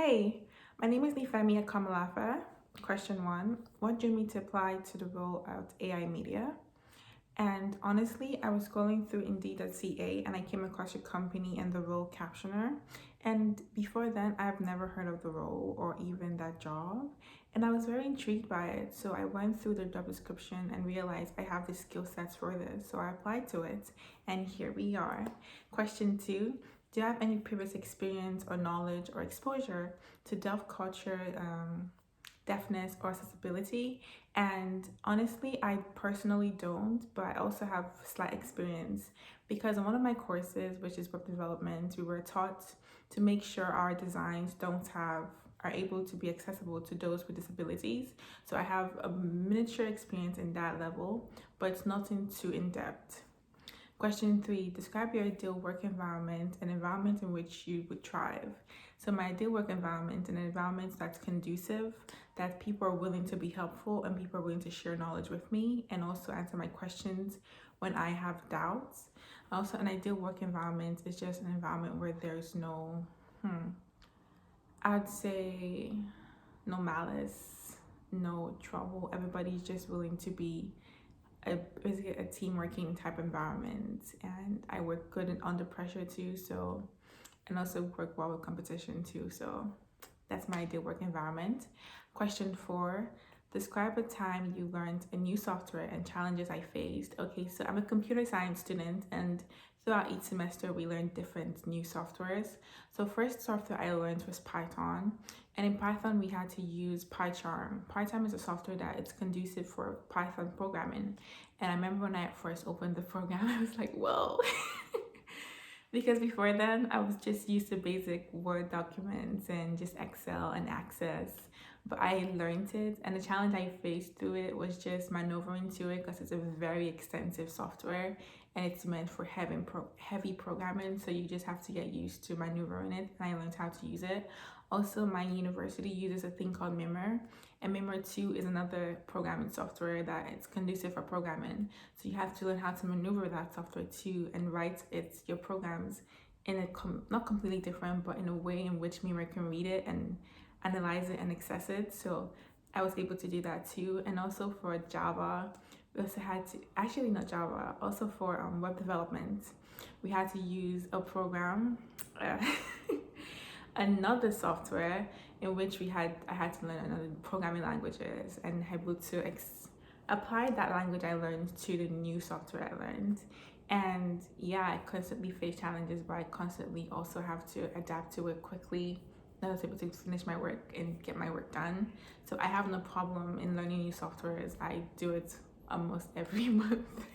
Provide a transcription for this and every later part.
Hey, my name is Nifemi Kamalafa. Question one: what drew me to apply to the role of AI media? And honestly, I was scrolling through Indeed.ca and I came across your company and the role captioner. And before then, I've never heard of the role or even that job. And I was very intrigued by it. So I went through the job description and realized I have the skill sets for this. So I applied to it. And here we are. Question two: do you have any previous experience or knowledge or exposure to deaf culture, deafness, or accessibility? And honestly, I personally don't, but I also have slight experience because in one of my courses, which is web development, we were taught to make sure our designs don't have are able to be accessible to those with disabilities. So I have a miniature experience in that level, but it's nothing too in depth. Question three: describe your ideal work environment, an environment in which you would thrive. So, my ideal work environment, an environment that's conducive, that people are willing to be helpful and people are willing to share knowledge with me and also answer my questions when I have doubts. Also, an ideal work environment is just an environment where there's no, I'd say, no malice, no trouble. Everybody's just willing to be basically a team working type environment, and I work good and under pressure too, so and also work well with competition too, so that's my ideal work environment. Question four: describe a time you learned a new software and challenges I faced. Okay, so I'm a computer science student, and throughout each semester we learned different new softwares. So first software I learned was Python, and in Python we had to use PyCharm. PyCharm is a software that it's conducive for Python programming, and I remember when I first opened the program I was like, whoa. Because before then I was just used to basic Word documents and just Excel and Access, but I learned it, and the challenge I faced through it was just maneuvering to it because it's a very extensive software and it's meant for heavy programming, so you just have to get used to maneuvering it, and I learned how to use it. Also, my university uses a thing called Mimmer, and Mimmer 2 is another programming software that it's conducive for programming. So you have to learn how to maneuver that software too and write your programs in a not completely different, but in a way in which Mimmer can read it and analyze it and access it. So I was able to do that too. And also for Java, we also had to, actually not Java, also for web development, we had to use a program, another software in which I had to learn another programming languages and able to apply that language I learned to the new software I learned. And yeah, I constantly face challenges, but I constantly also have to adapt to it quickly. I was able to finish my work and get my work done. So I have no problem in learning new softwares. I do it almost every month.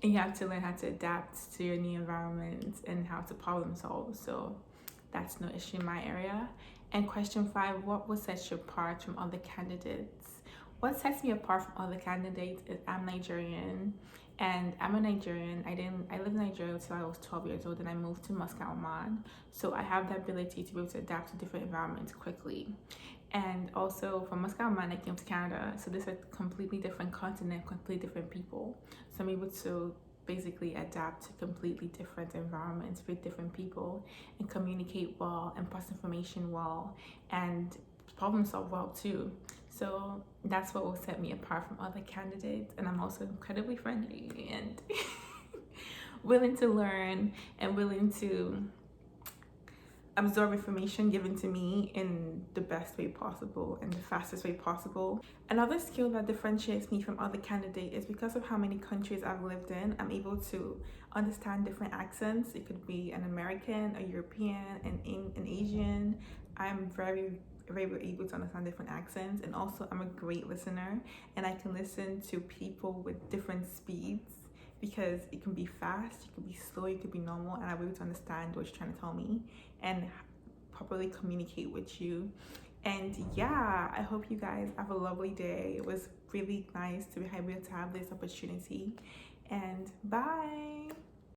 And you have to learn how to adapt to your new environment and how to problem solve. So that's no issue in my area. And question five: what would set you apart from other candidates? What sets me apart from other candidates is I'm Nigerian, and I'm a Nigerian. I lived in Nigeria until I was 12 years old, and I moved to Muscat, Oman. So I have the ability to be able to adapt to different environments quickly. And also from Muscat, Oman, I came to Canada. So this is a completely different continent, completely different people. So I'm able to basically adapt to completely different environments with different people and communicate well and pass information well and problem solve well too. So that's what will set me apart from other candidates. And I'm also incredibly friendly and willing to learn and willing to absorb information given to me in the best way possible and the fastest way possible. Another skill that differentiates me from other candidates is because of how many countries I've lived in, I'm able to understand different accents. It could be an American, a European, an Asian. I'm very able to understand different accents, and also I'm a great listener, and I can listen to people with different speeds because it can be fast, it could be slow, it could be normal, and I'm able to understand what you're trying to tell me and properly communicate with you. And yeah, I hope you guys have a lovely day. It was really nice to be able to have this opportunity, and bye.